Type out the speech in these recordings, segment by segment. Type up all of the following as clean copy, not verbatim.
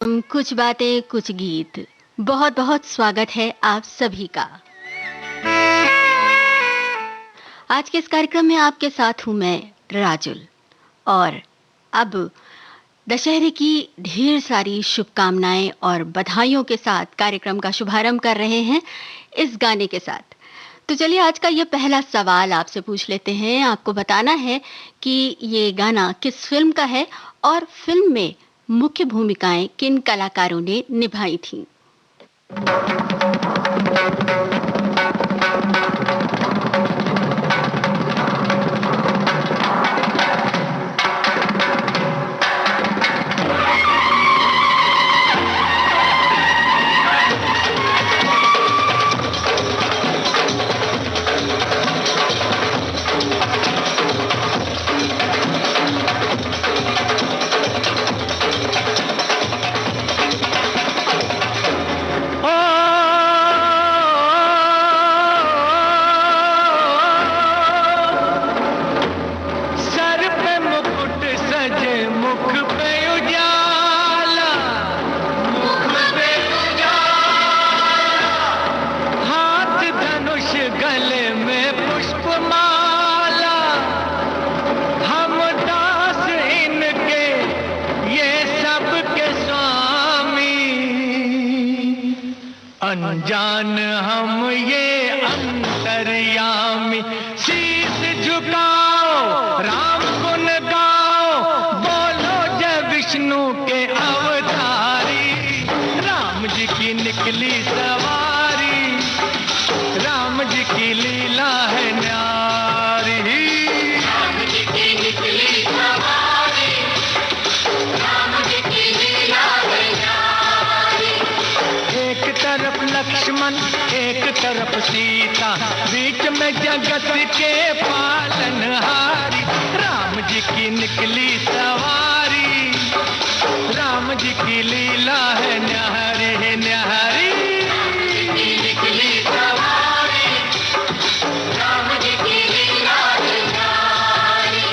कुछ बातें कुछ गीत। बहुत बहुत स्वागत है आप सभी का। आज के इस कार्यक्रम में आपके साथ हूँ मैं राजुल। और अब दशहरे की ढेर सारी शुभकामनाएं और बधाइयों के साथ कार्यक्रम का शुभारंभ कर रहे हैं इस गाने के साथ। तो चलिए आज का ये पहला सवाल आपसे पूछ लेते हैं। आपको बताना है कि ये गाना किस फिल्म का है और फिल्म में मुख्य भूमिकाएं किन कलाकारों ने निभाई थीं। अनजान हम ये अंतर्यामी, शीश झुकाओ राम गुण गाओ, बोलो जय विष्णु के अवतारी। राम जी की निकली सवारी, राम जी की लीला है न्यारी। राम जी की निकली सवारी, राम जी की लीला है न्यारी। एक तरफ लक्ष्मण एक तरफ सीता, बीच में जगत के पालनहारी। राम जी की निकली सवारी, राम जी की लीला है न्यारी है न्यारी। राम जी की निकली सवारी, राम जी की लीला है न्यारी।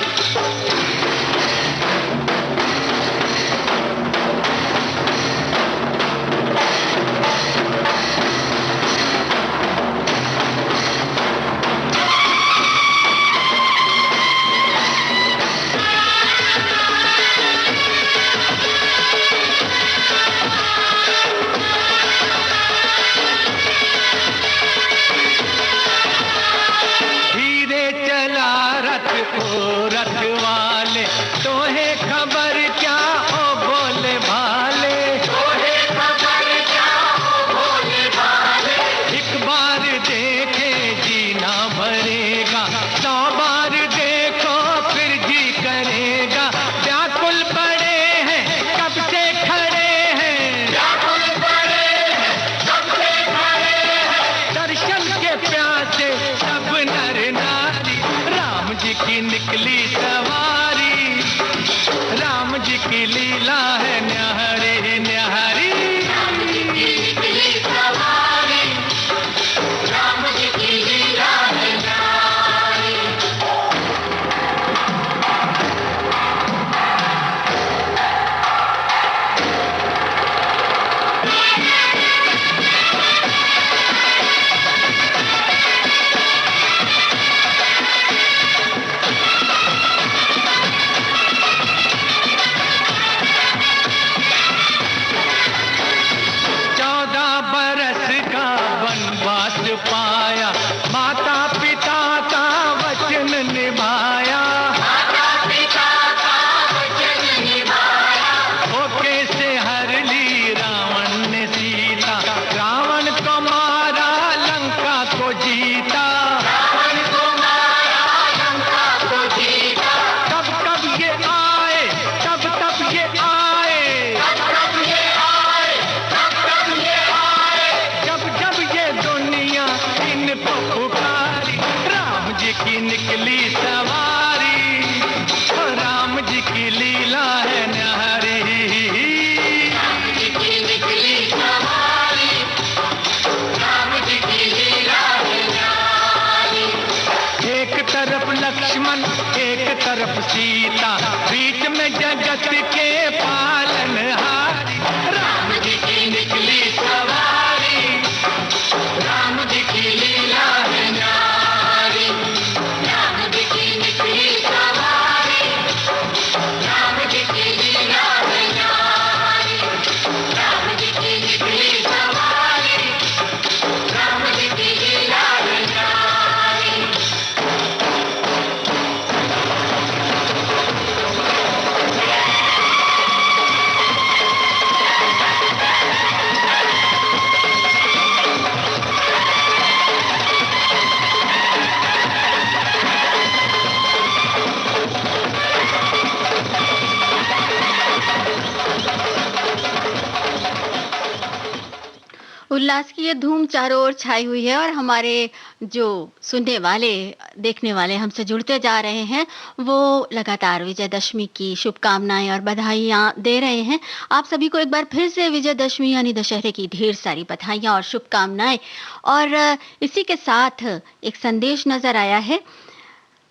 उल्लास की ये धूम चारों ओर छाई हुई है और हमारे जो सुनने वाले, देखने वाले हमसे जुड़ते जा रहे हैं, वो लगातार विजयदशमी की शुभकामनाएं और बधाइयाँ दे रहे हैं। आप सभी को एक बार फिर से विजयदशमी यानी दशहरे की ढेर सारी बधाइयाँ और शुभकामनाएं। और इसी के साथ एक संदेश नज़र आया है।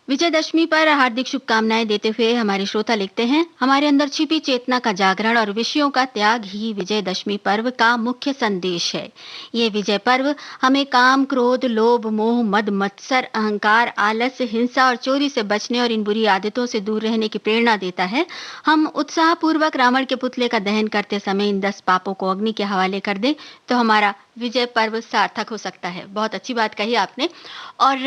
विजयदशमी पर हार्दिक शुभकामनाएं देते हुए हमारे श्रोता लिखते हैं, हमारे अंदर छिपी चेतना का जागरण और विषयों का त्याग ही विजयदशमी पर्व का मुख्य संदेश है। ये विजय पर्व हमें काम, क्रोध, लोभ, मोह, मद, मत्सर, अहंकार, आलस्य, हिंसा और चोरी से बचने और इन बुरी आदतों से दूर रहने की प्रेरणा देता है। हम उत्साहपूर्वक रावण के पुतले का दहन करते समय इन 10 पापों को अग्नि के हवाले कर दें तो हमारा विजय पर्व सार्थक हो सकता है। बहुत अच्छी बात कही आपने। और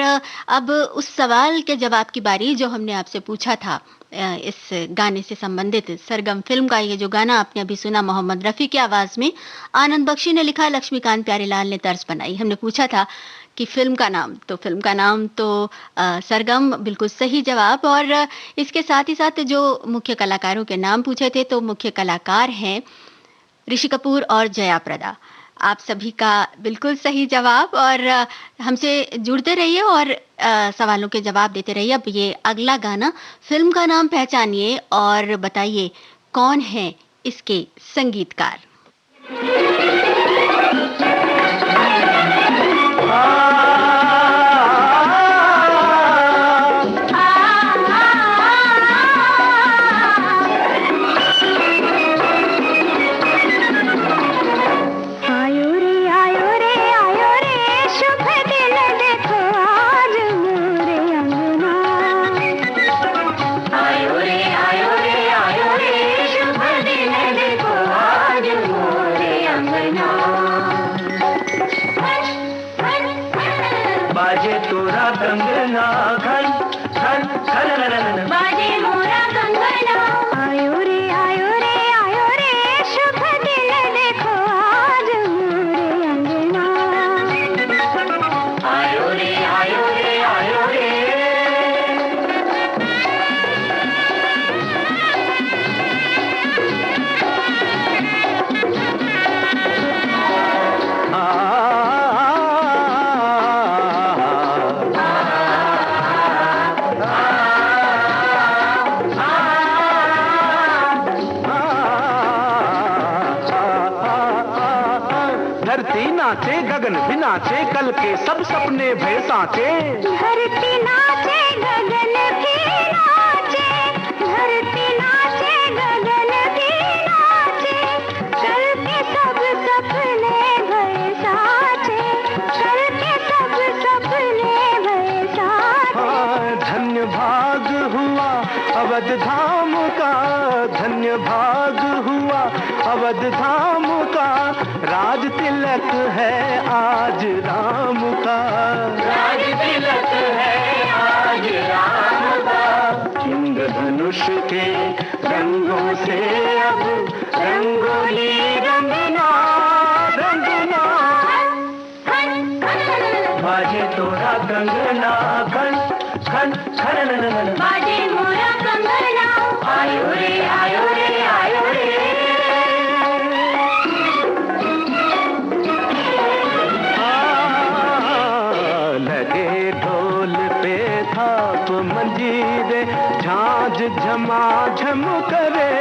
अब उस सवाल के जवाब की बारी जो हमने आपसे पूछा था, इस गाने से संबंधित। सरगम फिल्म का ये जो गाना आपने अभी सुना, मोहम्मद रफ़ी की आवाज में, आनंद बख्शी ने लिखा, लक्ष्मीकांत प्यारेलाल ने तर्ज बनाई। हमने पूछा था कि फिल्म का नाम, तो फिल्म का नाम तो सरगम, बिल्कुल सही जवाब। और इसके साथ ही साथ जो मुख्य कलाकारों के नाम पूछे थे, तो मुख्य कलाकार हैं ऋषि कपूर और जया प्रदा। आप सभी का बिल्कुल सही जवाब। और हमसे जुड़ते रहिए और सवालों के जवाब देते रहिए। अब ये अगला गाना, फिल्म का नाम पहचानिए और बताइए कौन है इसके संगीतकार। नाचे कल के सब सपने भय साचे, धरती नाचे गगन भी नाचे, धरती नाचे गगन भी नाचे, कल के सब सपने भय साचे, कल के सब सपने भय साचे। धन्य भाग हुआ अवध धाम का, धन्य भाग हुआ अवध धाम का, राज तिलक है आज राम का, राज तिलक है आज राम का। इंद्रधनुष के रंगों से अब रंगोली रंगना रंगना, बाजे तोरा कंगना खन खन खन, बाजे मोरा कंगना, आयो रे आयो रे आयो रे। लगे ढोल पे थाप मंजीरे, झांझ झमाझम करे,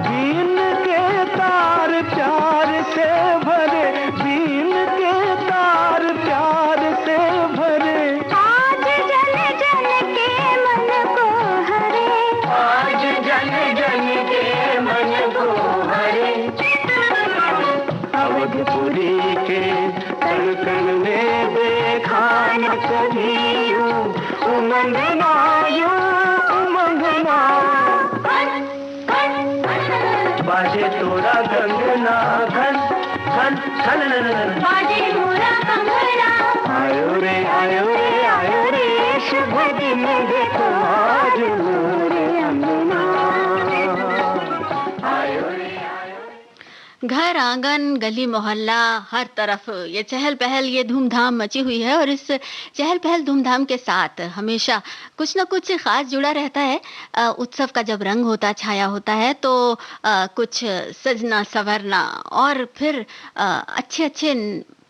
बीन के तार प्यार से भरे, बीन के तार प्यार से भरे, आज जन जन के मन को हरे, आज जन जन के मन को हरे। अवधपुरी के तड़कन में देखा न कभी यूं उमंगना, यूं उमंगना, बाजे तोरा कंगना घन घन घन, बाजे मोरा कंगना, आयो रे आयो रे आयो रे, शुभ दिन देखो आज मोरे अंगना, आयो रे। घर आंगन गली मोहल्ला हर तरफ ये चहल पहल ये धूमधाम मची हुई है और इस चहल पहल धूमधाम के साथ हमेशा कुछ ना कुछ खास जुड़ा रहता है। उत्सव का जब रंग होता छाया होता है तो कुछ सजना संवरना और फिर अच्छे अच्छे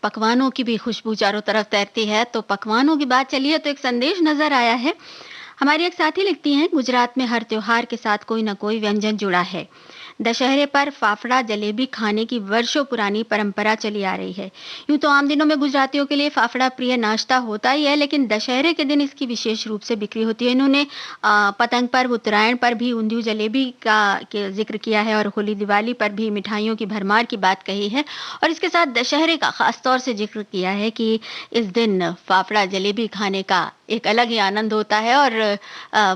पकवानों की भी खुशबू चारों तरफ तैरती है। तो पकवानों की बात चली है तो एक संदेश नजर आया है। हमारी एक साथी लिखती हैं, गुजरात में हर त्योहार के साथ कोई ना कोई व्यंजन जुड़ा है। दशहरे पर फाफड़ा जलेबी खाने की वर्षों पुरानी परंपरा चली आ रही है। यूं तो आम दिनों में गुजरातियों के लिए फाफड़ा प्रिय नाश्ता होता ही है, लेकिन दशहरे के दिन इसकी विशेष रूप से बिक्री होती है। इन्होंने पतंग पर्व उत्तरायण पर भी ऊंधियू जलेबी का के जिक्र किया है और होली दिवाली पर भी मिठाइयों की भरमार की बात कही है और इसके साथ दशहरे का खास तौर से जिक्र किया है कि इस दिन फाफड़ा जलेबी खाने का एक अलग ही आनंद होता है और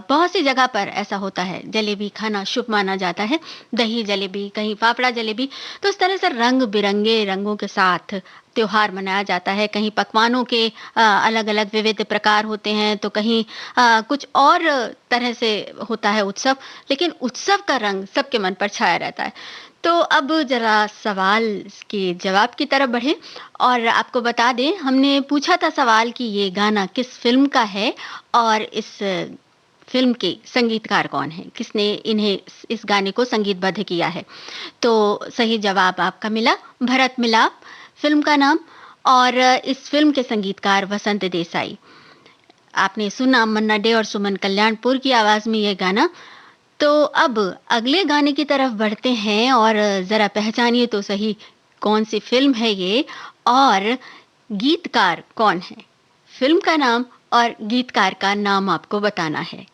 बहुत सी जगह पर ऐसा होता है। जलेबी खाना शुभ माना जाता है, दही जलेबी, कहीं फाफड़ा जलेबी। तो इस तरह से रंग बिरंगे रंगों के साथ त्योहार मनाया जाता है। कहीं पकवानों के अलग अलग विविध प्रकार होते हैं तो कहीं कुछ और तरह से होता है उत्सव, लेकिन उत्सव का रंग सबके मन पर छाया रहता है। तो अब जरा सवाल के जवाब की तरफ बढ़े और आपको बता दें, हमने पूछा था सवाल कि ये गाना किस फिल्म का है और इस फिल्म के संगीतकार कौन है, किसने इन्हें इस गाने को संगीतबद्ध किया है। तो सही जवाब आपका मिला भरत मिलाप फिल्म का नाम और इस फिल्म के संगीतकार वसंत देसाई। आपने सुना मन्ना डे और सुमन कल्याणपुर की आवाज में यह गाना। तो अब अगले गाने की तरफ बढ़ते हैं और जरा पहचानिए तो सही कौन सी फिल्म है ये और गीतकार कौन है। फिल्म का नाम और गीतकार का नाम आपको बताना है।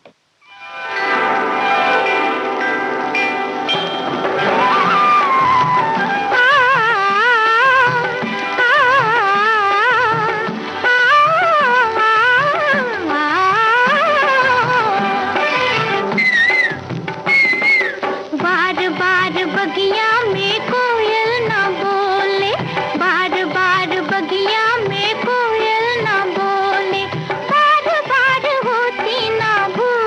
बार बार होती ना भूल।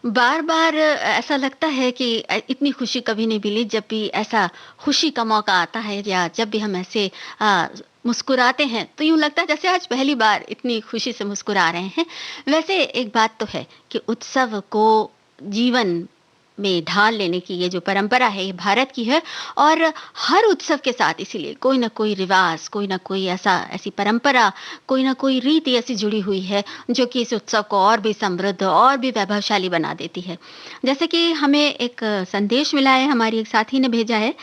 बार-बार ऐसा लगता है कि इतनी खुशी कभी नहीं मिली। जब भी ऐसा खुशी का मौका आता है या जब भी हम ऐसे अ, मुस्कुराते हैं तो यूँ लगता है जैसे आज पहली बार इतनी खुशी से मुस्कुरा रहे हैं। वैसे एक बात तो है कि उत्सव को जीवन में ढाल लेने की ये जो परंपरा है ये भारत की है, और हर उत्सव के साथ इसीलिए कोई ना कोई रिवाज, कोई ना कोई ऐसी परंपरा, कोई ना कोई रीति ऐसी जुड़ी हुई है जो कि इस उत्सव को और भी समृद्ध और भी वैभवशाली बना देती है। जैसे कि हमें एक संदेश मिला है, हमारी एक साथी ने भेजा है।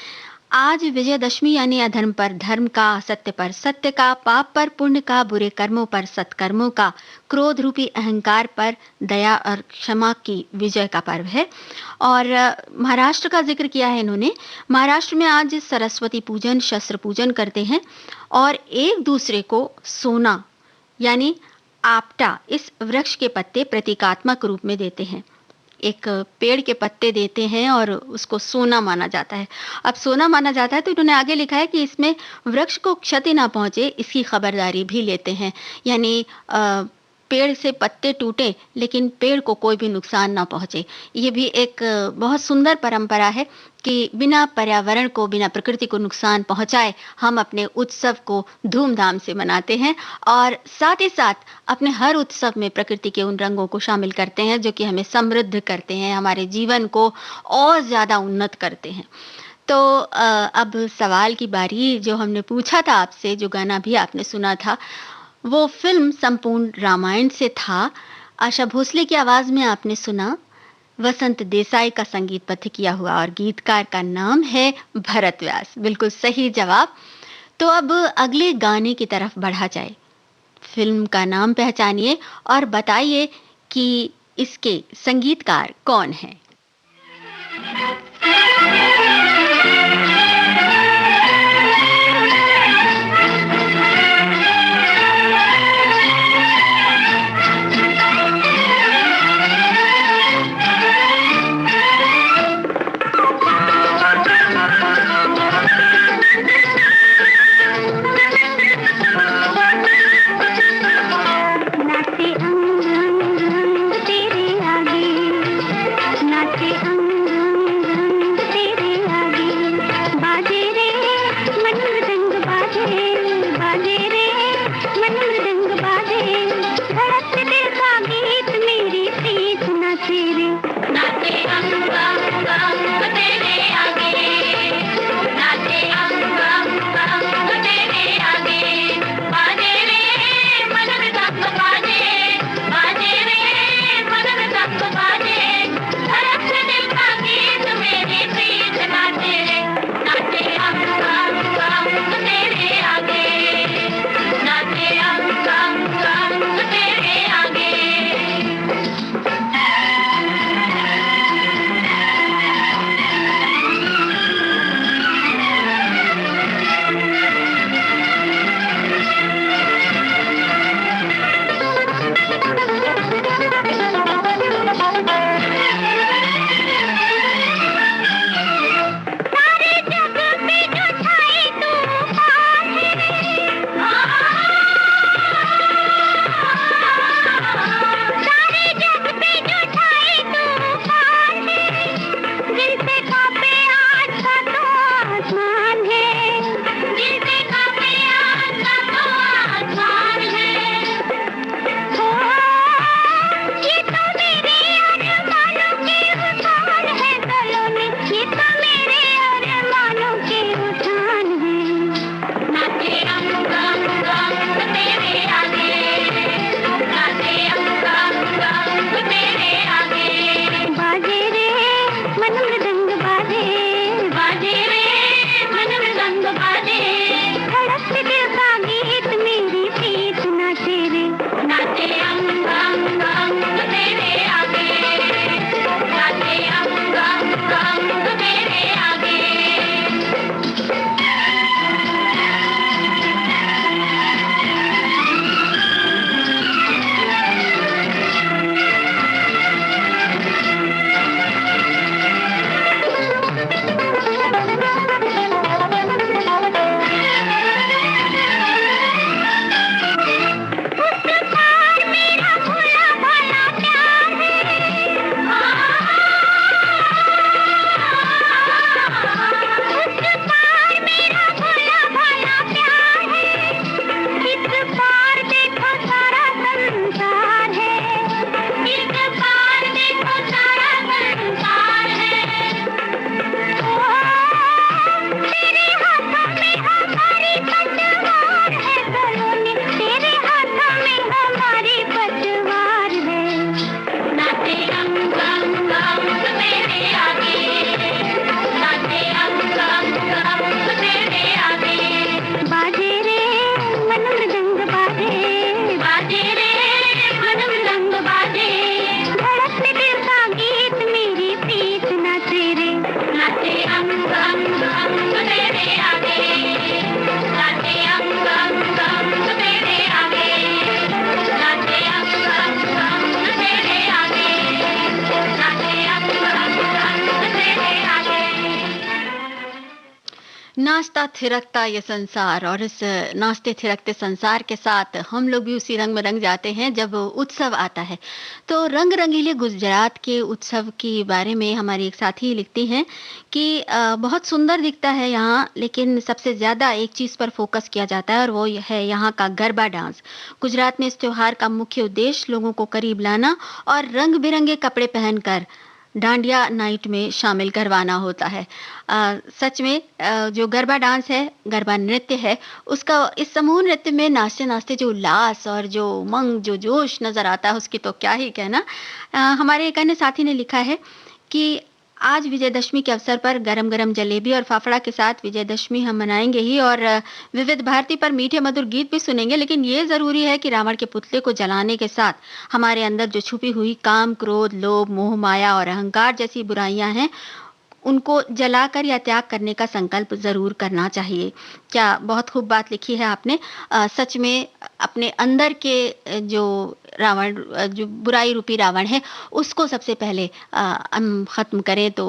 आज विजयदशमी यानी अधर्म पर धर्म का, असत्य पर सत्य का, पाप पर पुण्य का, बुरे कर्मों पर सत्कर्मों का, क्रोध रूपी अहंकार पर दया और क्षमा की विजय का पर्व है। और महाराष्ट्र का जिक्र किया है इन्होंने। महाराष्ट्र में आज सरस्वती पूजन, शस्त्र पूजन करते हैं और एक दूसरे को सोना यानी आपटा, इस वृक्ष के पत्ते प्रतीकात्मक रूप में देते हैं। एक पेड़ के पत्ते देते हैं और उसको सोना माना जाता है। अब सोना माना जाता है तो इन्होंने आगे लिखा है कि इसमें वृक्ष को क्षति ना पहुँचे इसकी खबरदारी भी लेते हैं। यानी पेड़ से पत्ते टूटे लेकिन पेड़ को कोई भी नुकसान ना पहुँचे। ये भी एक बहुत सुंदर परंपरा है कि बिना पर्यावरण को, बिना प्रकृति को नुकसान पहुँचाए हम अपने उत्सव को धूमधाम से मनाते हैं और साथ ही साथ अपने हर उत्सव में प्रकृति के उन रंगों को शामिल करते हैं जो कि हमें समृद्ध करते हैं, हमारे जीवन को और ज़्यादा उन्नत करते हैं। तो अब सवाल की बारी, जो हमने पूछा था आपसे, जो गाना भी आपने सुना था, वो फ़िल्म संपूर्ण रामायण से था। आशा भोसले की आवाज़ में आपने सुना। वसंत देसाई का संगीतबद्ध किया हुआ और गीतकार का नाम है भरत व्यास। बिल्कुल सही जवाब। तो अब अगले गाने की तरफ बढ़ा जाए। फ़िल्म का नाम पहचानिए और बताइए कि इसके संगीतकार कौन हैं? नाचे अंग अंग अंग तेरे आगे, नाचे नाचता थिरकता ये संसार, और इस नाचते थिरकते संसार के साथ हम लोग भी उसी रंग में रंग जाते हैं जब उत्सव आता है। तो रंग रंगीले गुजरात के उत्सव के बारे में हमारी एक साथी लिखती हैं कि बहुत सुंदर दिखता है यहाँ, लेकिन सबसे ज़्यादा एक चीज़ पर फोकस किया जाता है और वो है यहाँ का गरबा डांस। गुजरात में इस त्योहार का मुख्य उद्देश्य लोगों को करीब लाना और रंग बिरंगे कपड़े पहनकर डांडिया नाइट में शामिल करवाना होता है। सच में जो गरबा डांस है, गरबा नृत्य है, उसका इस समूह नृत्य में नाचते-नाचते जो उल्लास और जो उमंग, जो जोश नज़र आता है, उसकी तो क्या ही कहना। हमारे एक अन्य साथी ने लिखा है कि आज विजयदशमी के अवसर पर गरम-गरम जलेबी और फाफड़ा के साथ विजयदशमी हम मनाएँगे ही, और विविध भारती पर मीठे मधुर गीत भी सुनेंगे, लेकिन ये ज़रूरी है कि रावण के पुतले को जलाने के साथ हमारे अंदर जो छुपी हुई काम, क्रोध, लोभ, मोह, माया और अहंकार जैसी बुराइयां हैं, उनको जलाकर या त्याग करने का संकल्प ज़रूर करना चाहिए। क्या बहुत खूब बात लिखी है आपने। सच में अपने अंदर के जो रावण, जो बुराई रूपी रावण है, उसको सबसे पहले हम ख़त्म करें तो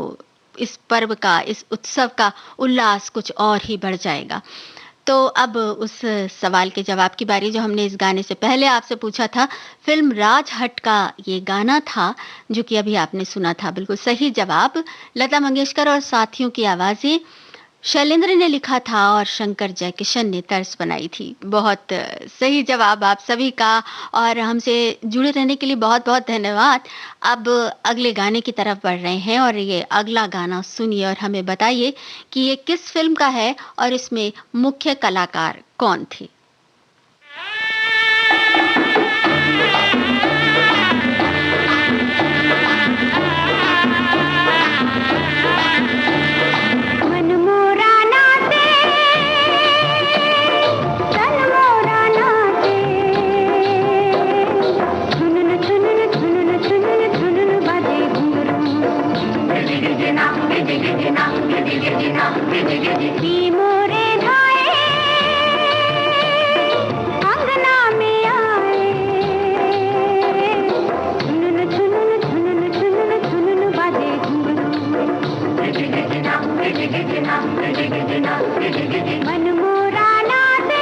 इस पर्व का, इस उत्सव का उल्लास कुछ और ही बढ़ जाएगा। तो अब उस सवाल के जवाब की बारी जो हमने इस गाने से पहले आपसे पूछा था। फ़िल्म राजहट का ये गाना था जो कि अभी आपने सुना था। बिल्कुल सही जवाब, लता मंगेशकर और साथियों की आवाज़ें शैलेंद्र ने लिखा था और शंकर जयकिशन ने तर्ज बनाई थी। बहुत सही जवाब आप सभी का, और हमसे जुड़े रहने के लिए बहुत-बहुत धन्यवाद। अब अगले गाने की तरफ बढ़ रहे हैं और ये अगला गाना सुनिए और हमें बताइए कि ये किस फ़िल्म का है और इसमें मुख्य कलाकार कौन थे? मन मोरा नाचे, तन मोरा नाचे, झुनन झुनन झुनन झुनन झुनन बाजे घुंघरू, दी मोरे धाए अंगना में आए, झुनन झुनन झुनन झुनन झुनन बाजे घुंघरू, मन मोरा नाचे।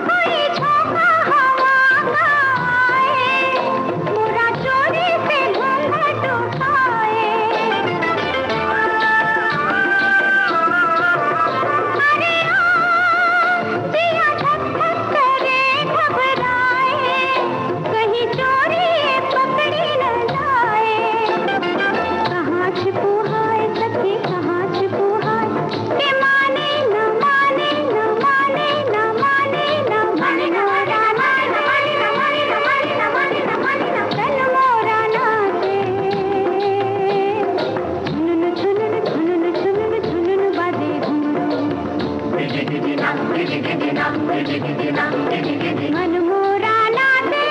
कोई झोंका हवा का आए, मोरा चोरी से घूंघट उठाए, अरे जिया धक धक करे घबराए, कहीं चोरी पकड़ी न जाए, कहाँ छिपू हाय सखी, कहाँ छिपू हाय, के माने न माने न माने न माने न माने न माने न माने न माने न माने न माने न माने न, तन मोरा नाचे, झुनन झुनन झुनन झुनन झुनन बाजे घुंघरू, मन मोरा नाचे।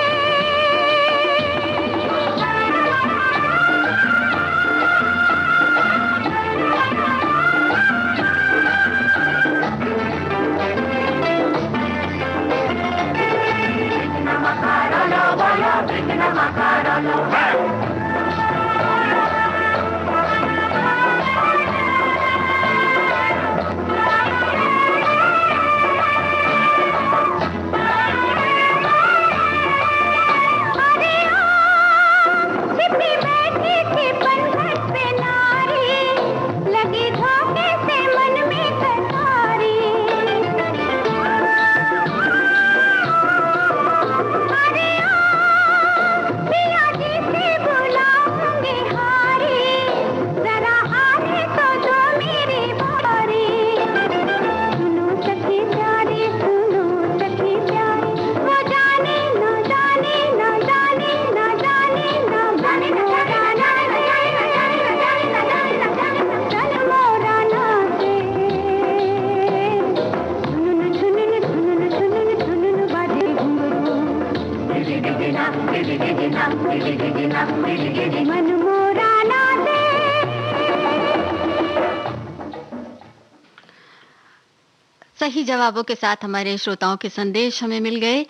छिपी बैठी थी पनघट पे नारी, लगी धोखे से मन में कटारी, अरे पिया जी से मन मोरा ना दे। सही जवाबों के साथ हमारे श्रोताओं के संदेश हमें मिल गए।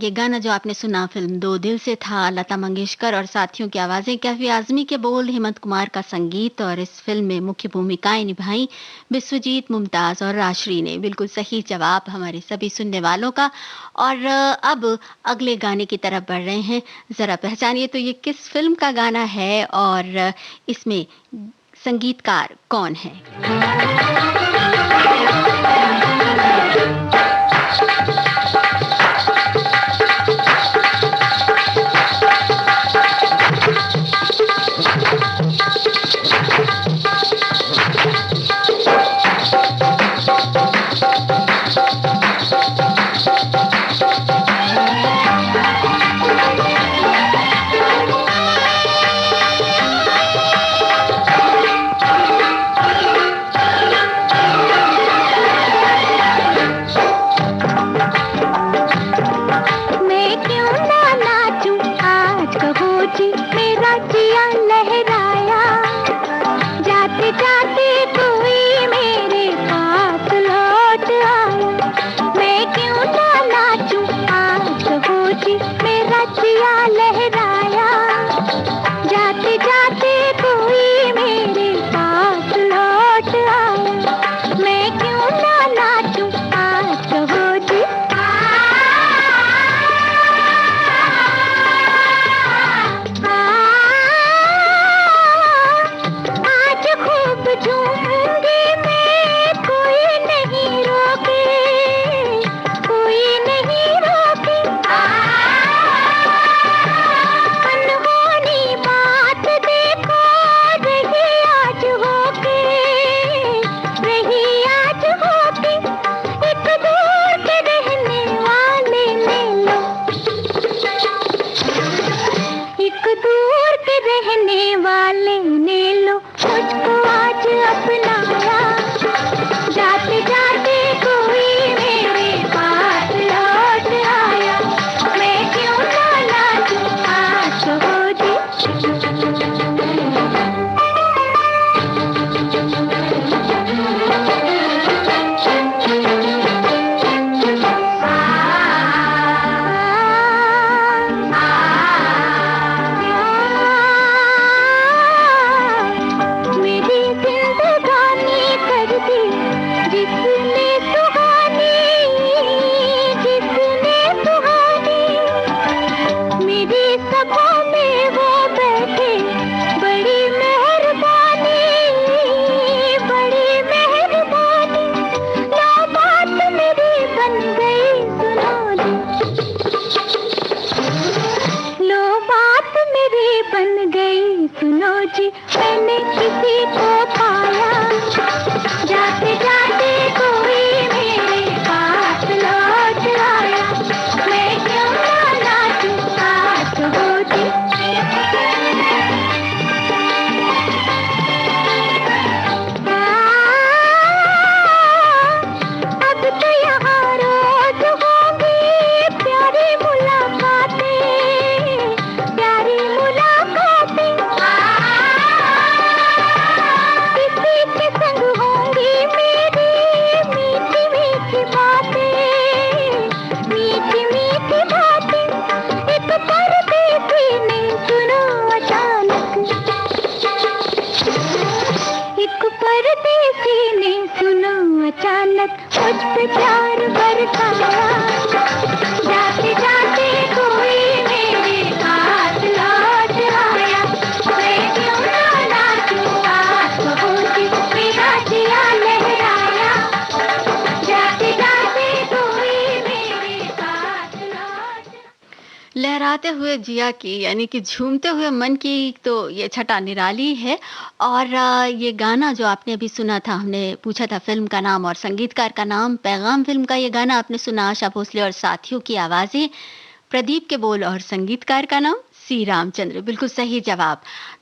ये गाना जो आपने सुना फिल्म दो दिल से था, लता मंगेशकर और साथियों की आवाज़ें, कैफी आज़मी के बोल, हेमंत कुमार का संगीत और इस फिल्म में मुख्य भूमिकाएं निभाई विश्वजीत, मुमताज़ और राजश्री ने। बिल्कुल सही जवाब हमारे सभी सुनने वालों का। और अब अगले गाने की तरफ बढ़ रहे हैं। ज़रा पहचानिए तो ये किस फिल्म का गाना है और इसमें संगीतकार कौन है? लहराते हुए जिया की यानी कि झूमते हुए मन की तो ये छटा निराली है। और ये गाना जो आपने अभी सुना था, हमने पूछा था फिल्म का नाम और संगीतकार का नाम। पैगाम फिल्म का ये गाना आपने सुना, आशा भोसले और साथियों की आवाजें, प्रदीप के बोल और संगीतकार का नाम सी रामचंद्र। बिल्कुल सही जवाब।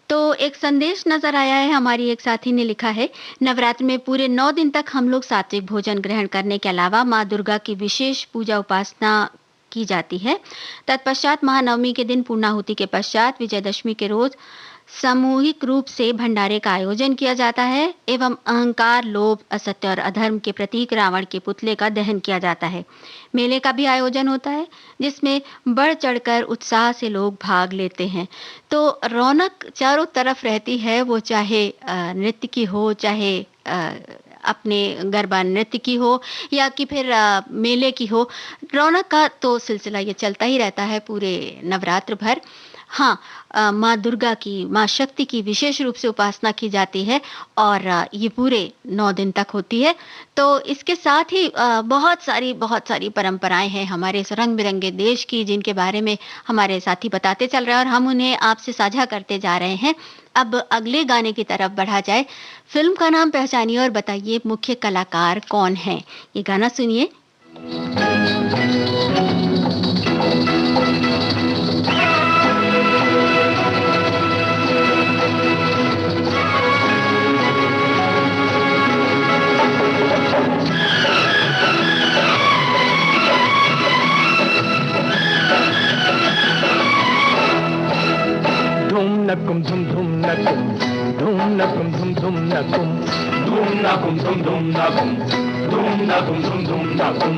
तो एक संदेश नजर आया है, हमारी एक साथी ने लिखा है, नवरात्र में पूरे 9 दिन तक हम लोग सात्विक भोजन ग्रहण करने के अलावा माँ दुर्गा की विशेष पूजा उपासना की जाती है। तत्पश्चात महानवमी के दिन पूर्णाहुति के पश्चात विजयदशमी के रोज सामूहिक रूप से भंडारे का आयोजन किया जाता है एवं अहंकार, लोभ, असत्य और अधर्म के प्रतीक रावण के पुतले का दहन किया जाता है। मेले का भी आयोजन होता है जिसमें बढ़ चढ़कर उत्साह से लोग भाग लेते हैं। तो रौनक चारों तरफ रहती है, वो चाहे नृत्य की हो, चाहे अपने गरबा नृत्य की हो या कि फिर मेले की हो। रौनक का तो सिलसिला ये चलता ही रहता है पूरे नवरात्र भर। हाँ, माँ दुर्गा की, माँ शक्ति की विशेष रूप से उपासना की जाती है और ये पूरे 9 दिन तक होती है। तो इसके साथ ही बहुत सारी परंपराएं हैं हमारे इस रंग बिरंगे देश की, जिनके बारे में हमारे साथी बताते चल रहे हैं और हम उन्हें आपसे साझा करते जा रहे हैं। अब अगले गाने की तरफ बढ़ा जाए। फिल्म का नाम पहचानिए और बताइए मुख्य कलाकार कौन है। ये गाना सुनिए। नकुम धुम धुम नकुम धुम नकुम धुम धुम नकुम धुम नकुम धुम धुम नकुम धुम नकुम धुम धुम नकुम।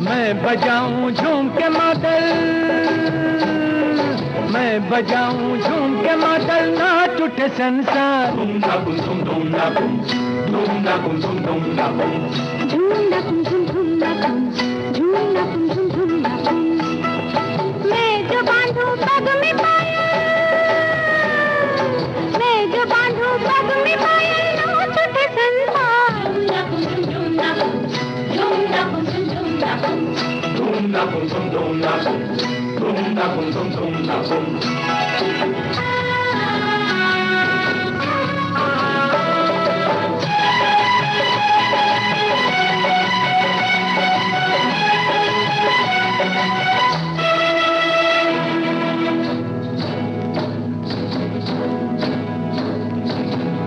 मैं बजाऊं झूम के मादल, मैं बजाऊं झूम के मादल, नाच उठे संसार। धुम नकुम धुम धुम नकुम धुम नकुम धुम धुम नकुम झूम नकुम धुम धुम नकुम झूम नकुम धुम धुम नकुम। मैं जो बांधूं पग में पायल, मैं जो बांधूं पग में पायल, नाच उठे संसार। झूम नकुम झूम नकुम झूम नकुम झूम नकुम धुम नकुम धुम नकुम धुम नकुम धुम धुम नकुम।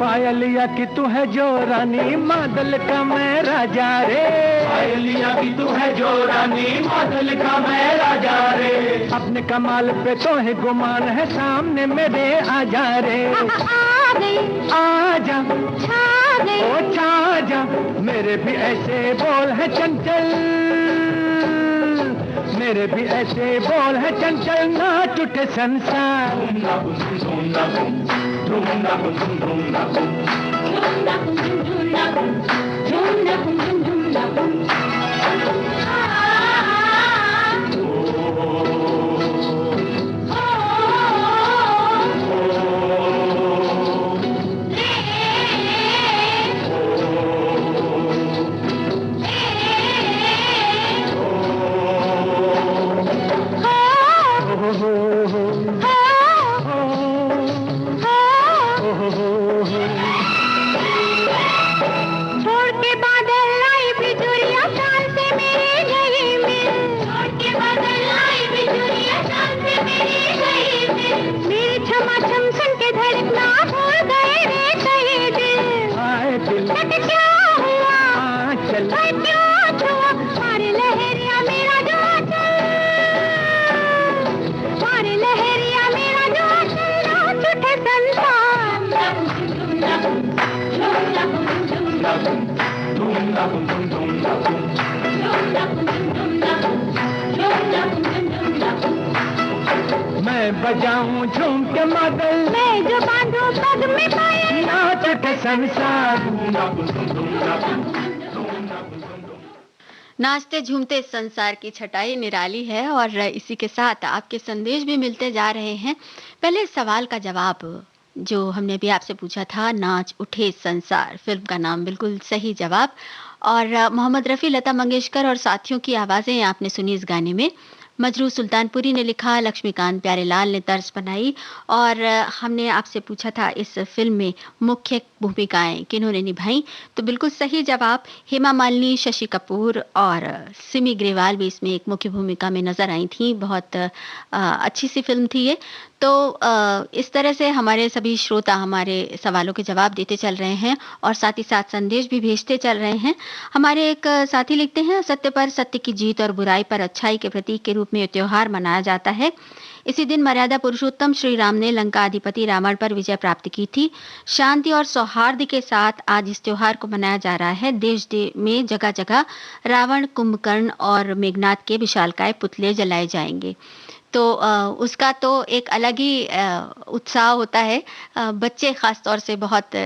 पायलिया की तू है जो रानी, मादल का मैं राजा रे। पायलिया की तू है जो रानी, मादल का मैं राजा रे। अपने कमाल पे तो है गुमान है, सामने मेरे आजा रे। आ गई, आजा, छा गई, ओ छा जा। मेरे भी ऐसे बोल है चंचल, मेरे भी ऐसे बोल है चंचल, नाच उठे संसार। धूम नकुम धूम नकुम धूम नकुम धूम नकुम झूम नकुम झूम नकुम झूम नकुम झूम नकुम। मैं बजाऊं झूम के मादल, मैं जो बांधूं पग में पायल, नाच उठे संसार। नाचते झूमते संसार की छटाई निराली है और इसी के साथ आपके संदेश भी मिलते जा रहे हैं। पहले सवाल का जवाब जो हमने भी आपसे पूछा था, नाच उठे संसार, फिल्म का नाम बिल्कुल सही जवाब। और मोहम्मद रफ़ी, लता मंगेशकर और साथियों की आवाज़ें आपने सुनी इस गाने में। मजरू सुल्तानपुरी ने लिखा, लक्ष्मीकांत प्यारेलाल ने तर्ज बनाई। और हमने आपसे पूछा था इस फिल्म में मुख्य भूमिकाएं किन्होंने निभाई, तो बिल्कुल सही जवाब हेमा मालिनी, शशि कपूर और सिमी ग्रेवाल भी इसमें एक मुख्य भूमिका में नजर आई थी। बहुत अच्छी सी फिल्म थी ये। तो इस तरह से हमारे सभी श्रोता हमारे सवालों के जवाब देते चल रहे हैं और साथ ही साथ संदेश भी भेजते चल रहे हैं। हमारे एक साथी लिखते हैं, असत्य पर सत्य की जीत और बुराई पर अच्छाई के प्रतीक के रूप में ये त्योहार मनाया जाता है। इसी दिन मर्यादा पुरुषोत्तम श्री राम ने लंका अधिपति रावण पर विजय प्राप्त की थी। शांति और सौहार्द के साथ आज इस त्योहार को मनाया जा रहा है। देश में जगह जगह रावण, कुंभकर्ण और मेघनाथ के विशालकाय पुतले जलाए जाएंगे। तो उसका तो एक अलग ही उत्साह होता है। बच्चे खास तौर से बहुत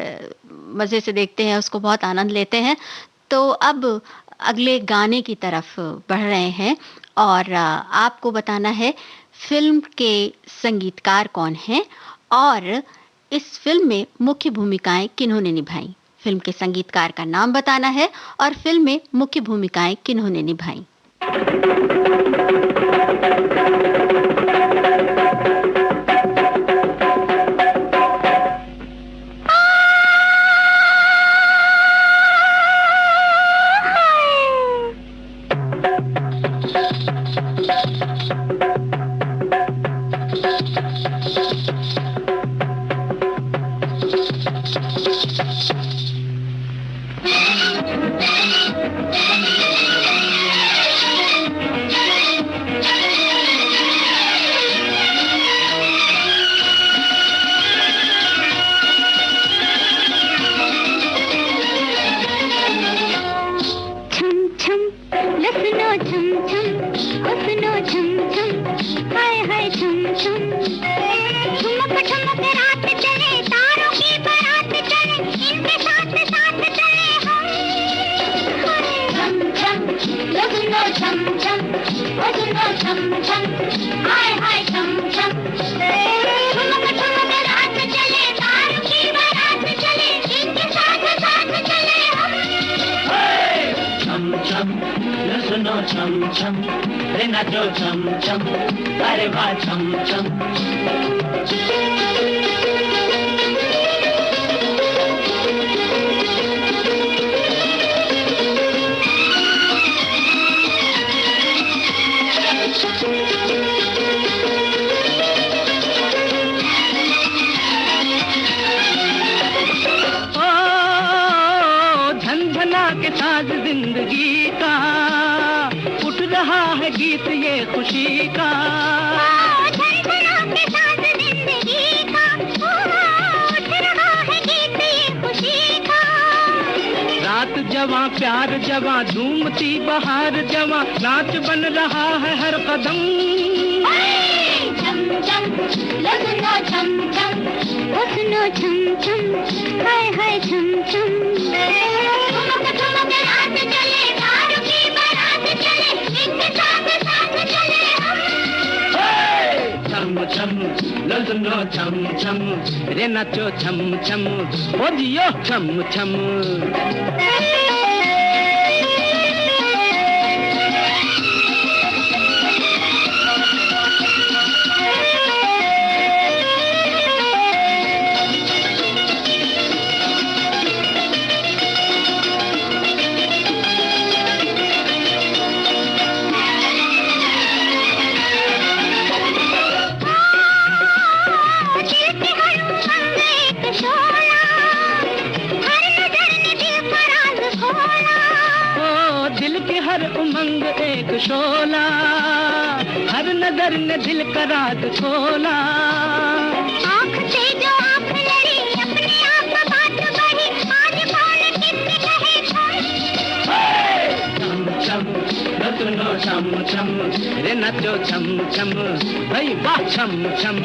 मज़े से देखते हैं, उसको बहुत आनंद लेते हैं। तो अब अगले गाने की तरफ बढ़ रहे हैं और आपको बताना है फिल्म के संगीतकार कौन हैं और इस फिल्म में मुख्य भूमिकाएं किन्होंने निभाई। फिल्म के संगीतकार का नाम बताना है और फिल्म में मुख्य भूमिकाएं किन्होंने निभाई। जवां प्यार जवां झूमती बहार जवां नाच बन रहा है हर कदम। छम छम लगना छम छम हंसना छम छम हाय हाय छम छम ठुमक ठुमक रात चले दारू की बारात चले इनके साथ साथ चले हम। छम छम लगना छम छम रे नाचो छम छम ओ जियो छम छम। उमंग एक शोला हर नजर ने दिल का राज खोला। आँख से जो आँख लड़ी अपने आप बात बढ़ी आज कौन किससे कहे छम छम रत्नो छम छम रे नाचो छम छम भाई वाह छम छम।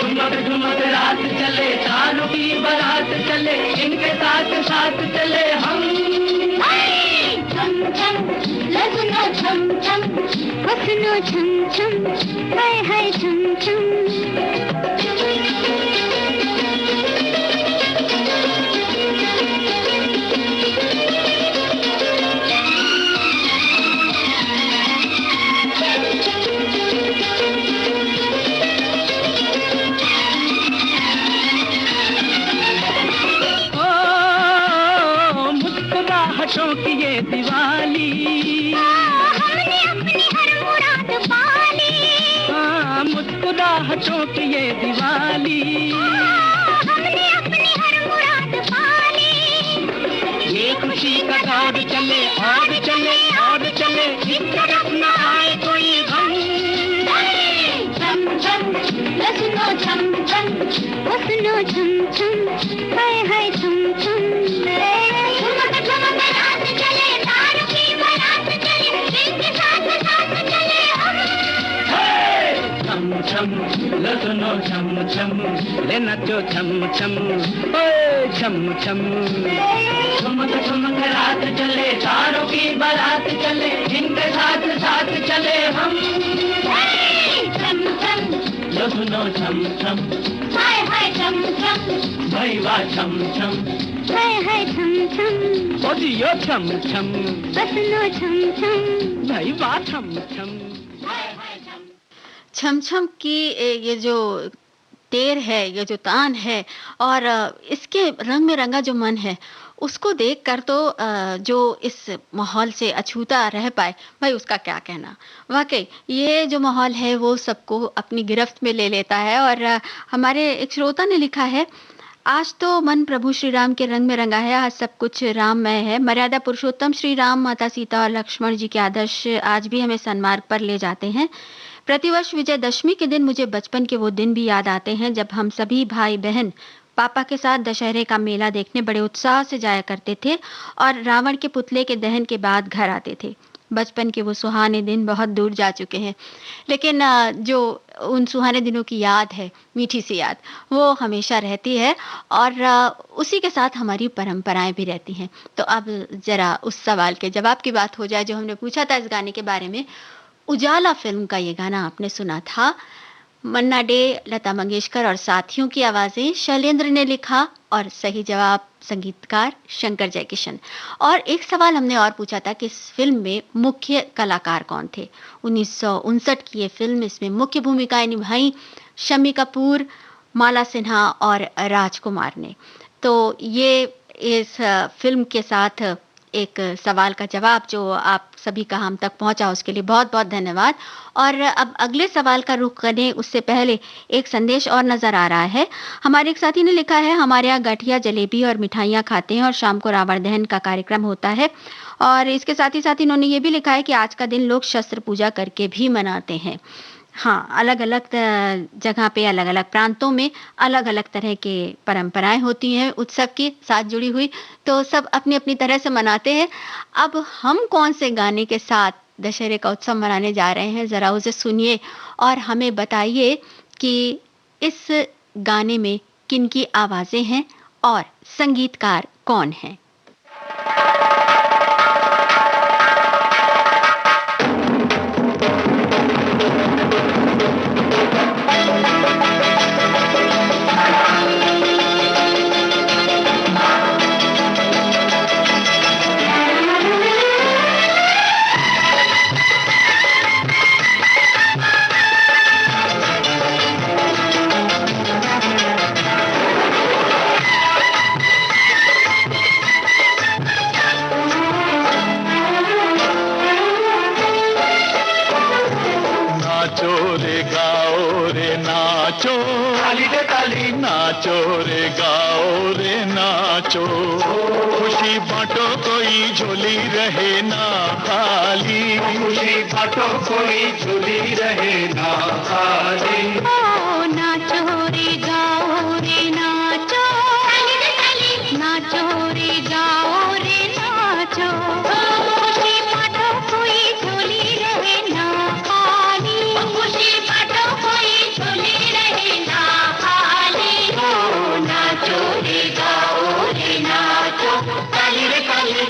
ठुमक ठुमक रात चले तारों की बारात चले इनके साथ साथ चले हम। छम छम लगना छम छम हंसना छम छम हाय हाय छम छम। मुस्कुराहटों की ये दिवाली हमने अपनी हर मुराद पाली। मुस्कुरा चाहतों की ये दिवाली, हमने अपनी हर मुराद पा ली। ये खुशी का दौर चले और चले और चले, इस तरफ न आए कोई गम। छम छम लसनो छम छम, उसनो छम छम, हाय हाय छम छम। झुमक झुमक रात चले, तारों की बारात चले, दिल के साथ साथ चले हम। छम छम लसनो छम छम, ले नचो छम छम, ओए छम छम। झुमक झुमक रात चले, तारों की बारात चले, इनके साथ साथ चले हम। छम छम लसनो छम छम, हाय हाय छम छम, भाई वाह छम छम, हाय हाय छम छम। ओ जियो छम छम, बसनो छम छम, भाई वाह छम छम। छम छम की ये जो तेर है, ये जो तान है, और इसके रंग में रंगा जो मन है, उसको देखकर तो जो इस माहौल से अछूता रह पाए, भाई उसका क्या कहना। वाकई ये जो माहौल है वो सबको अपनी गिरफ्त में ले लेता है। और हमारे एक श्रोता ने लिखा है, आज तो मन प्रभु श्री राम के रंग में रंगा है, आज सब कुछ राममय है। मर्यादा पुरुषोत्तम श्री राम, माता सीता और लक्ष्मण जी के आदर्श आज भी हमें सन्मार्ग पर ले जाते हैं। प्रतिवर्ष विजयदशमी के दिन मुझे बचपन के वो दिन भी याद आते हैं जब हम सभी भाई बहन पापा के साथ दशहरे का मेला देखने बड़े उत्साह से जाया करते थे और रावण के पुतले के दहन के बाद घर आते थे। बचपन के वो सुहाने दिन बहुत दूर जा चुके हैं, लेकिन जो उन सुहाने दिनों की याद है, मीठी सी याद, वो हमेशा रहती है। और उसी के साथ हमारी परंपराएं भी रहती हैं। तो अब जरा उस सवाल के जवाब की बात हो जाए जो हमने पूछा था इस गाने के बारे में। उजाला फिल्म का ये गाना आपने सुना था। मन्ना डे, लता मंगेशकर और साथियों की आवाजें, शैलेंद्र ने लिखा, और सही जवाब संगीतकार शंकर जयकिशन। और एक सवाल हमने और पूछा था कि इस फिल्म में मुख्य कलाकार कौन थे। 1959 की ये फिल्म, इसमें मुख्य भूमिकाएं निभाई शम्मी कपूर, माला सिन्हा और राजकुमार ने। तो ये इस फिल्म के साथ एक सवाल का जवाब जो आप सभी का हम तक पहुंचा, उसके लिए बहुत बहुत धन्यवाद। और अब अगले सवाल का रुख करें उससे पहले एक संदेश और नजर आ रहा है। हमारे एक साथी ने लिखा है, हमारे यहाँ गठिया जलेबी और मिठाइयाँ खाते हैं और शाम को रावण दहन का कार्यक्रम होता है। और इसके साथ ही इन्होंने ये भी लिखा है कि आज का दिन लोग शस्त्र पूजा करके भी मनाते हैं। हाँ, अलग-अलग जगह पे, अलग-अलग प्रांतों में अलग-अलग तरह के परंपराएं होती हैं उत्सव के साथ जुड़ी हुई, तो सब अपनी-अपनी तरह से मनाते हैं। अब हम कौन से गाने के साथ दशहरे का उत्सव मनाने जा रहे हैं, ज़रा उसे सुनिए और हमें बताइए कि इस गाने में किनकी आवाज़ें हैं और संगीतकार कौन हैं। नाचो रे गाओ रे नाचो, खुशी बांटो कोई झोली रहे ना खाली, खुशी बांटो कोई झोली रहे ना खाली। ओ नाचो रे गाओ रे नाचो, नाचो रे गाओ रे नाचो, खुशी बांटो कोई झोली रहे ना खाली, खुशी बांटो कोई झोली रहे ना खाली। ओ नाचो रे गाओ रे नाचो, काली रे काली।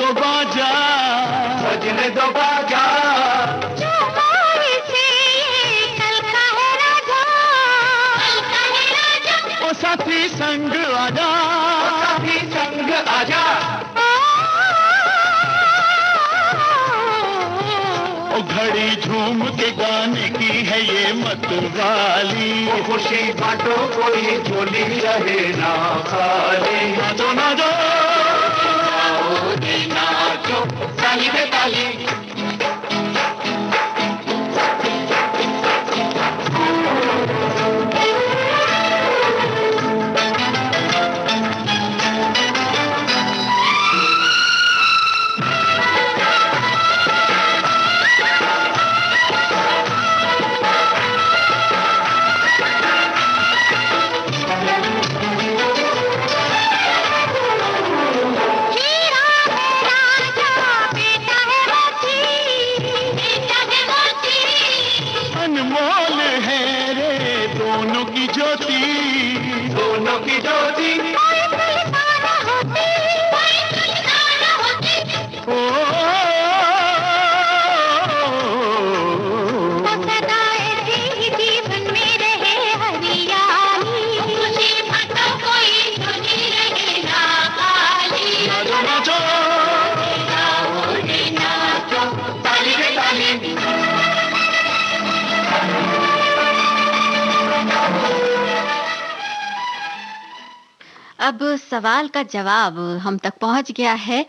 दो बाजा, बजने दो बाजा। जो बार से ये कल का है राजा, कल का है राजा। ओ साथी संग आजा, ओ साथी संग आजा। ओ घड़ी झूम के गाने की है ये मतवाली, खुशी बांटो कोई झोली रहे ना खाली। नाचो नाचो नाचो, ताली पे ताली। अनमोल है रे दोनों की ज्योति, दोनों की ज्योति। ओ सदा ऐसे ही जीवन में रहे हरियाली, खुशी बांटो कोई झोली रहे ना खाली। नाचो नाचो नाचो, ताली पे ताली। अब सवाल का जवाब हम तक पहुंच गया है।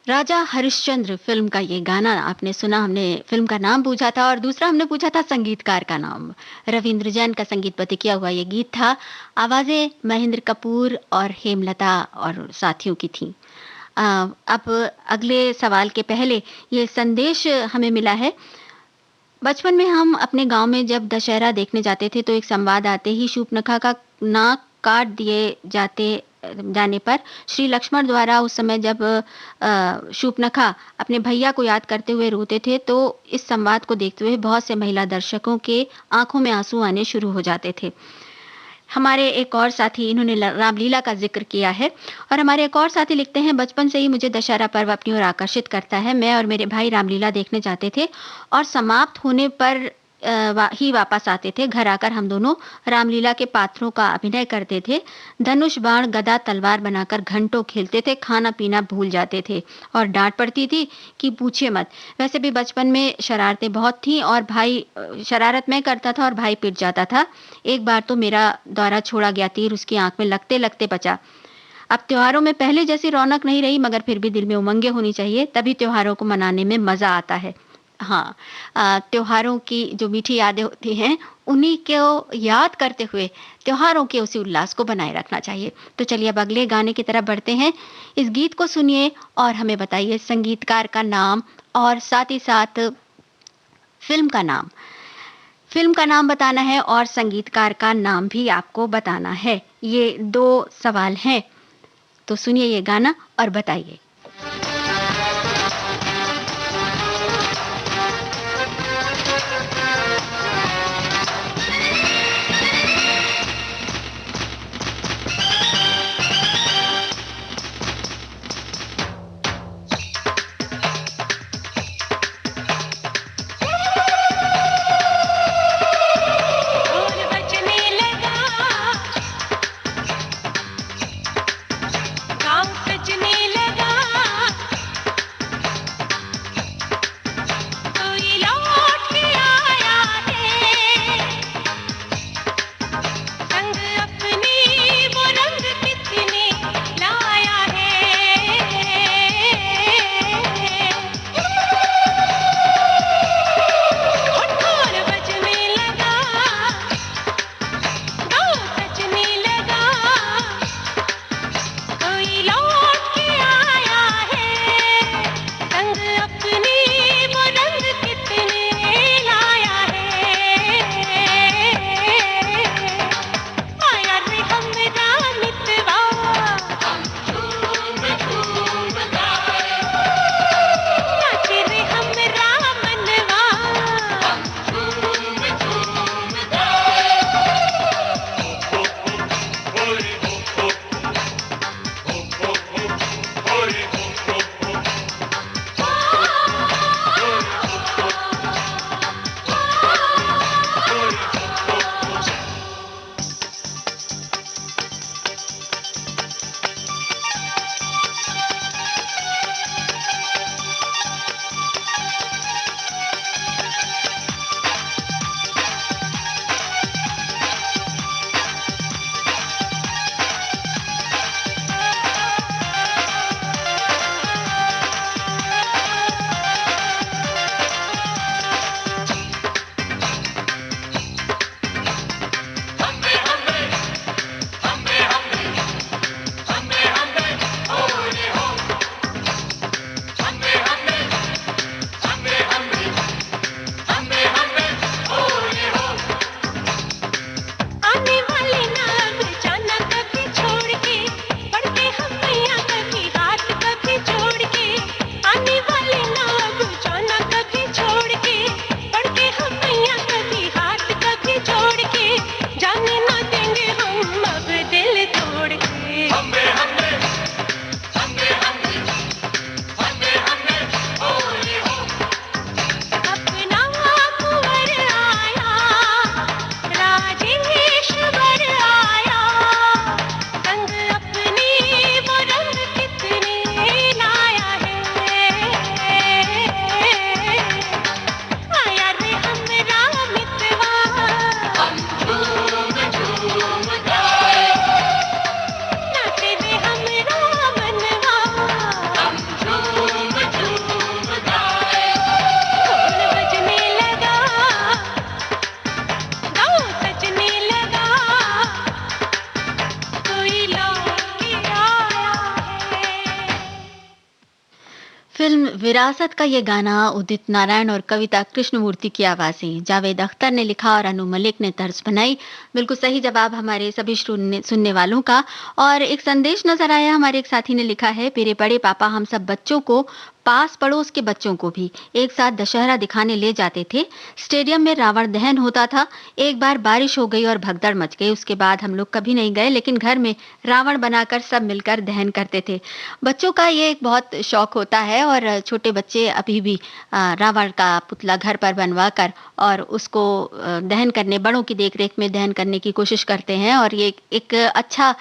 राजा हरिश्चंद्र फिल्म का ये गाना आपने सुना। हमने फिल्म का नाम पूछा था और दूसरा हमने पूछा था संगीतकार का नाम। रविंद्र जैन का संगीतबद्ध किया हुआ ये गीत था। आवाजें महेंद्र कपूर और हेमलता और साथियों की थी। अब अगले सवाल के पहले ये संदेश हमें मिला है। बचपन में हम अपने गांव में जब दशहरा देखने जाते थे तो एक संवाद आते ही शूर्पणखा का नाक काट दिए जाने पर श्री लक्ष्मण द्वारा उस समय जब शूर्पणखा अपने भैया को याद करते हुए रोते थे तो इस संवाद को देखते हुए बहुत से महिला दर्शकों के आंखों में आंसू आने शुरू हो जाते थे। हमारे एक और साथी इन्होंने रामलीला का जिक्र किया है और हमारे एक और साथी लिखते हैं, बचपन से ही मुझे दशहरा पर्व अपनी ओर आकर्षित करता है। मैं और मेरे भाई रामलीला देखने जाते थे और समाप्त होने पर ही वापस आते थे। घर आकर हम दोनों रामलीला के पात्रों का अभिनय करते थे। धनुष बाण गदा तलवार बनाकर घंटों खेलते थे, खाना पीना भूल जाते थे और डांट पड़ती थी कि पूछिए मत। वैसे भी बचपन में शरारतें बहुत थीं और भाई शरारत मैं करता था और भाई पिट जाता था। एक बार तो मेरा द्वारा छोड़ा गया तीर उसकी आंख में लगते लगते बचा। अब त्योहारों में पहले जैसी रौनक नहीं रही, मगर फिर भी दिल में उमंगे होनी चाहिए, तभी त्योहारों को मनाने में मजा आता है। हाँ, त्योहारों की जो मीठी यादें होती हैं उन्हीं को याद करते हुए त्योहारों के उसी उल्लास को बनाए रखना चाहिए। तो चलिए अब अगले गाने की तरफ बढ़ते हैं। इस गीत को सुनिए और हमें बताइए संगीतकार का नाम और साथ ही साथ फिल्म का नाम। फिल्म का नाम बताना है और संगीतकार का नाम भी आपको बताना है। ये 2 सवाल हैं। तो सुनिए ये गाना और बताइए। गाँव सजने लगा। फिल्म विरासत का ये गाना उदित नारायण और कविता कृष्णमूर्ति की आवाज़ें, जावेद अख्तर ने लिखा और अनु मलिक ने तर्ज बनाई। बिल्कुल सही जवाब हमारे सभी सुनने वालों का। और एक संदेश नजर आया, हमारे एक साथी ने लिखा है, मेरे बड़े पापा हम सब बच्चों को, पास पड़ोस के बच्चों को भी एक साथ दशहरा दिखाने ले जाते थे। स्टेडियम में रावण दहन होता था। एक बार बारिश हो गई और भगदड़ मच गई। उसके बाद हम लोग कभी नहीं गए, लेकिन घर में रावण बनाकर सब मिलकर दहन करते थे। बच्चों का ये एक बहुत शौक होता है और छोटे बच्चे अभी भी रावण का पुतला घर पर बनवा कर और उसको दहन करने, बड़ों की देखरेख में दहन करने की कोशिश करते हैं। और ये एक अच्छा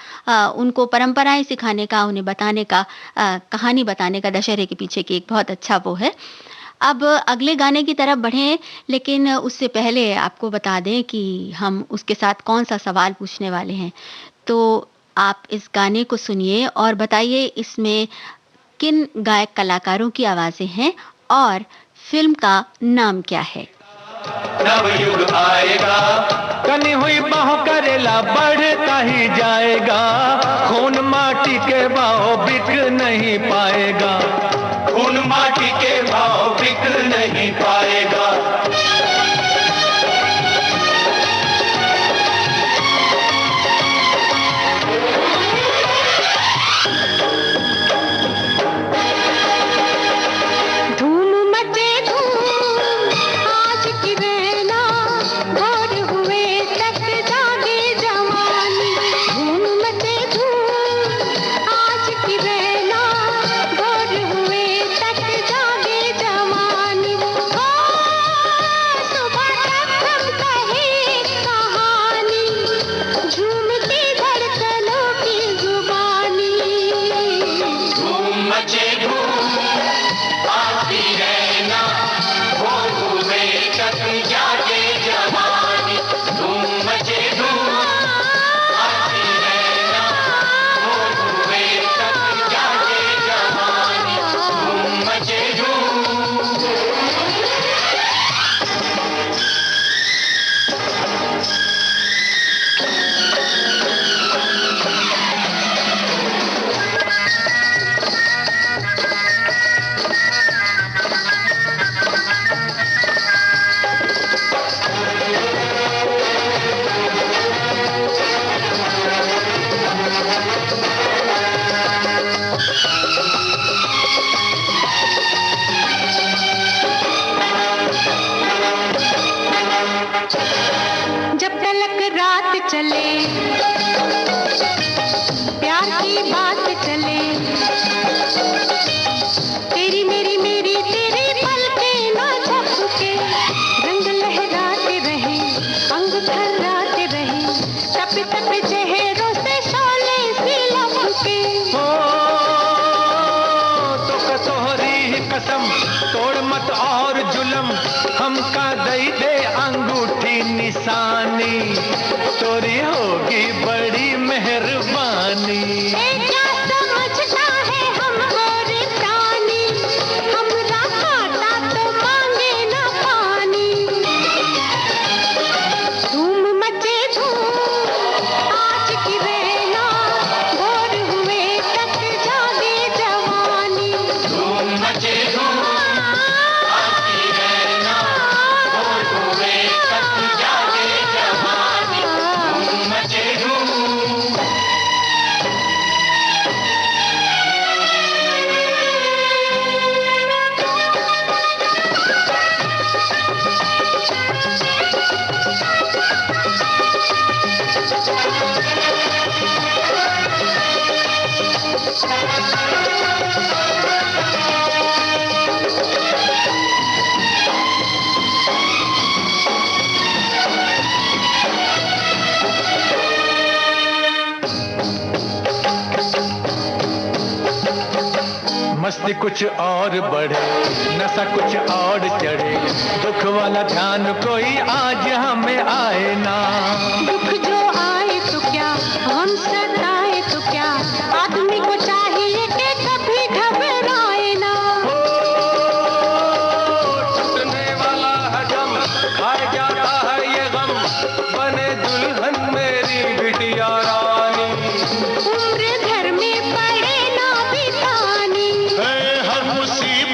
उनको परंपराएं सिखाने का, उन्हें बताने का, कहानी बताने का दशहरे के पीछे की एक बहुत अच्छा वो है। अब अगले गाने की तरफ बढ़ें, लेकिन उससे पहले आपको बता दें कि हम उसके साथ कौन सा सवाल पूछने वाले हैं। तो आप इस गाने को सुनिए और बताइए इसमें किन गायक कलाकारों की आवाजें हैं और फिल्म का नाम क्या है। नवयुग आएगा, कनी हुई बाहों करेला बढ़ता ही जाएगा, खून माटी के भाव बिक नहीं पाएगा, खून माटी के भाव बिक नहीं पाएगा। मस्ती कुछ और बढ़े, नशा कुछ और चढ़े, दुख वाला ध्यान कोई आज हमें आए ना। दुख जो आए तो क्या, हम सताए तो क्या, आदमी को चाहिए कि कभी घबराए ना। टूटने वाला है गम, खाए जाता है ये गम, बने दुल्हन मेरी बिटिया रानी। उम्र घर में पड़े ना बितानी, हर मुसीबत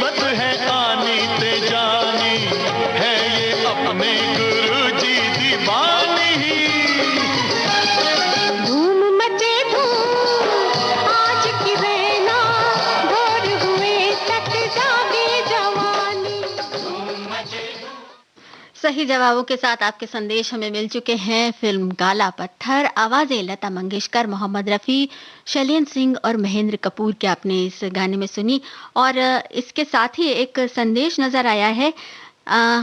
सही जवाबों के साथ आपके संदेश हमें मिल चुके हैं। फिल्म काला पत्थर, आवाजें लता मंगेशकर, मोहम्मद रफ़ी, शैलेंद्र सिंह और महेंद्र कपूर के आपने इस गाने में सुनी। और इसके साथ ही एक संदेश नजर आया है।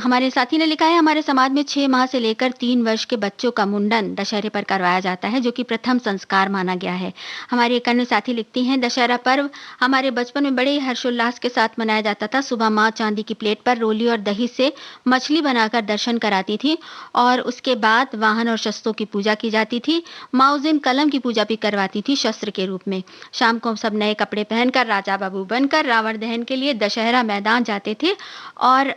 हमारे साथी ने लिखा है, हमारे समाज में 6 माह से लेकर 3 वर्ष के बच्चों का मुंडन दशहरे पर करवाया जाता है, जो कि प्रथम संस्कार माना गया है। हमारी एक अन्य साथी लिखती हैं, दशहरा पर्व हमारे बचपन में बड़े ही हर्षोल्लास के साथ मनाया जाता था। सुबह माँ चांदी की प्लेट पर रोली और दही से मछली बनाकर दर्शन कराती थी और उसके बाद वाहन और शस्त्रों की पूजा की जाती थी। माँ उस दिन कलम की पूजा भी करवाती थी शस्त्र के रूप में। शाम को हम सब नए कपड़े पहनकर राजा बाबू बनकर रावण दहन के लिए दशहरा मैदान जाते थे और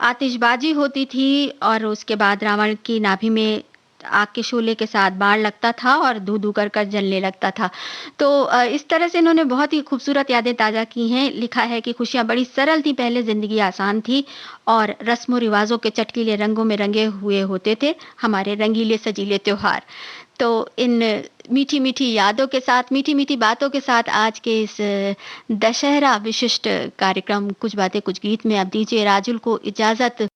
आतिशबाजी होती थी और उसके बाद रावण की नाभि में आग के शोले के साथ बाण लगता था और धू धू कर जलने लगता था। तो इस तरह से इन्होंने बहुत ही खूबसूरत यादें ताज़ा की हैं। लिखा है कि खुशियाँ बड़ी सरल थी, पहले ज़िंदगी आसान थी और रस्मों रिवाजों के चटकीले रंगों में रंगे हुए होते थे हमारे रंगीले सजीले त्योहार। तो इन मीठी मीठी यादों के साथ, मीठी मीठी बातों के साथ आज के इस दशहरा विशिष्ट कार्यक्रम कुछ बातें कुछ गीत में अब दीजिए राजुल को इजाज़त।